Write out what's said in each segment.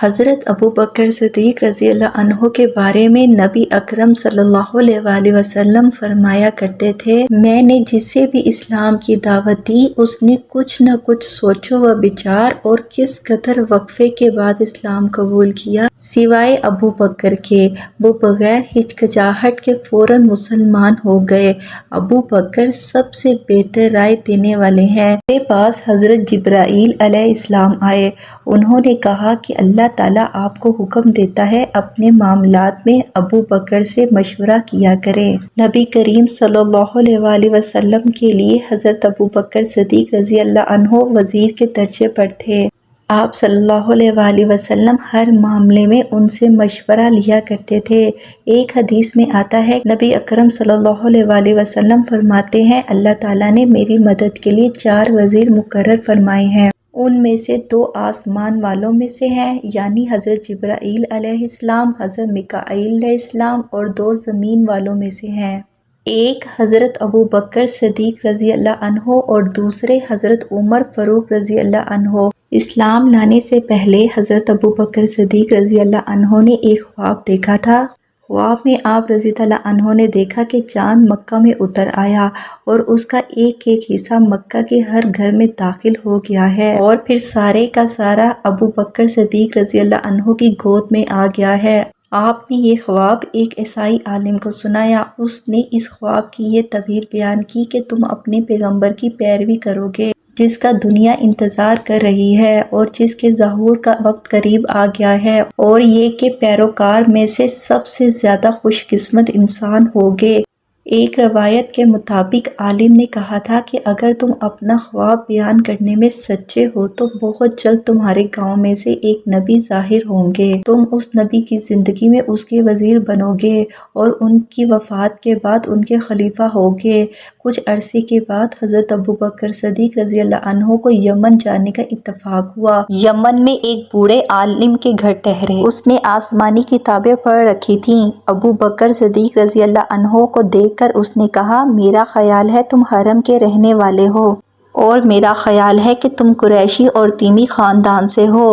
حضرت ابو بکر صدیق رضی اللہ عنہ کے بارے میں نبی اکرم صلی اللہ علیہ وآلہ وسلم فرمایا کرتے تھے، میں نے جسے بھی اسلام کی دعوت دی اس نے کچھ نہ کچھ سوچ و بچار اور کس قدر وقفے کے بعد اسلام قبول کیا، سوائے ابو بکر کے، وہ بغیر ہچکچاہٹ کے فوراً مسلمان ہو گئے۔ ابو بکر سب سے بہتر رائے دینے والے ہیں۔ میرے پاس حضرت جبرائیل علیہ السلام آئے، انہوں نے کہا کہ اللہ تعالیٰ آپ کو حکم دیتا ہے اپنے معاملات میں ابو بکر سے مشورہ کیا کریں۔ نبی کریم صلی اللہ علیہ وآلہ وسلم کے لیے حضرت ابو بکر صدیق رضی اللہ عنہ وزیر کے درجے پر تھے۔ آپ صلی اللہ علیہ وآلہ وسلم ہر معاملے میں ان سے مشورہ لیا کرتے تھے۔ ایک حدیث میں آتا ہے، نبی اکرم صلی اللہ علیہ وآلہ وسلم فرماتے ہیں، اللہ تعالیٰ نے میری مدد کے لیے 4 وزیر مقرر فرمائے ہیں، ان میں سے 2 آسمان والوں میں سے ہیں، یعنی حضرت جبرائیل علیہ السلام، حضرت میکائیل علیہ السلام، اور 2 زمین والوں میں سے ہیں۔ ایک حضرت ابو بکر صدیق رضی اللہ عنہ اور دوسرے حضرت عمر فاروق رضی اللہ عنہ۔ اسلام لانے سے پہلے حضرت ابو بکر صدیق رضی اللہ عنہ نے ایک خواب دیکھا تھا۔ خواب میں آپ رضی اللہ عنہ نے دیکھا کہ چاند مکہ میں اتر آیا اور اس کا ایک ایک حصہ مکہ کے ہر گھر میں داخل ہو گیا ہے، اور پھر سارے کا سارا ابو بکر صدیق رضی اللہ عنہ کی گود میں آ گیا ہے۔ آپ نے یہ خواب ایک عیسائی عالم کو سنایا، اس نے اس خواب کی یہ تعبیر بیان کی کہ تم اپنے پیغمبر کی پیروی کرو گے جس کا دنیا انتظار کر رہی ہے اور جس کے ظہور کا وقت قریب آ گیا ہے، اور یہ کہ پیروکار میں سے سب سے زیادہ خوش قسمت انسان ہوگے۔ ایک روایت کے مطابق عالم نے کہا تھا کہ اگر تم اپنا خواب بیان کرنے میں سچے ہو تو بہت جلد تمہارے گاؤں میں سے ایک نبی ظاہر ہوں گے، تم اس نبی کی زندگی میں اس کے وزیر بنو گے اور ان کی وفات کے بعد ان کے خلیفہ ہوگے۔ کچھ عرصے کے بعد حضرت ابو بکر صدیق رضی اللہ عنہ کو یمن جانے کا اتفاق ہوا۔ یمن میں ایک بوڑھے عالم کے گھر ٹھہرے، اس نے آسمانی کتابیں پڑھ رکھی تھیں۔ ابو بکر صدیق رضی اللہ عنہ کو دیکھ کر اس نے کہا، میرا خیال ہے تم حرم کے رہنے والے ہو، اور میرا خیال ہے کہ تم قریشی اور تیمی خاندان سے ہو۔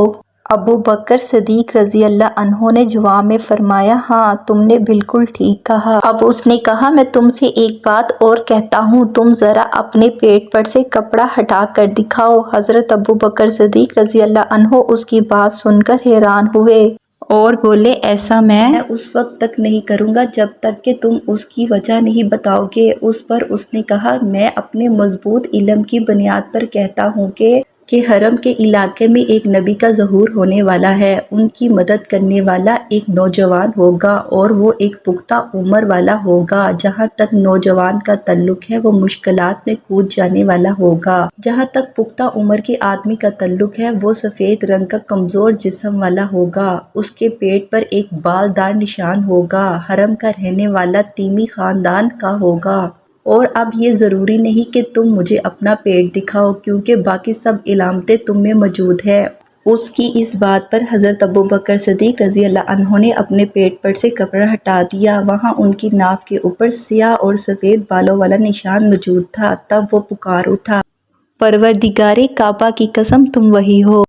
ابو بکر صدیق رضی اللہ عنہ نے جواب میں فرمایا، ہاں تم نے بالکل ٹھیک کہا۔ اب اس نے کہا، میں تم سے ایک بات اور کہتا ہوں، تم ذرا اپنے پیٹ پر سے کپڑا ہٹا کر دکھاؤ۔ حضرت ابو بکر صدیق رضی اللہ عنہ اس کی بات سن کر حیران ہوئے اور بولے، ایسا میں اس وقت تک نہیں کروں گا جب تک کہ تم اس کی وجہ نہیں بتاؤ گے۔ اس پر اس نے کہا، میں اپنے مضبوط علم کی بنیاد پر کہتا ہوں کہ حرم کے علاقے میں ایک نبی کا ظہور ہونے والا ہے، ان کی مدد کرنے والا ایک نوجوان ہوگا اور وہ ایک پختہ عمر والا ہوگا۔ جہاں تک نوجوان کا تعلق ہے وہ مشکلات میں کود جانے والا ہوگا، جہاں تک پختہ عمر کے آدمی کا تعلق ہے وہ سفید رنگ کا کمزور جسم والا ہوگا، اس کے پیٹ پر ایک بال دار نشان ہوگا، حرم کا رہنے والا تیمی خاندان کا ہوگا۔ اور اب یہ ضروری نہیں کہ تم مجھے اپنا پیٹ دکھاؤ کیونکہ باقی سب علامتیں تم میں موجود ہیں۔ اس کی اس بات پر حضرت ابو بکر صدیق رضی اللہ عنہ نے اپنے پیٹ پر سے کپڑا ہٹا دیا، وہاں ان کی ناف کے اوپر سیاہ اور سفید بالوں والا نشان موجود تھا۔ تب وہ پکار اٹھا، پروردگار کعبہ کی قسم تم وہی ہو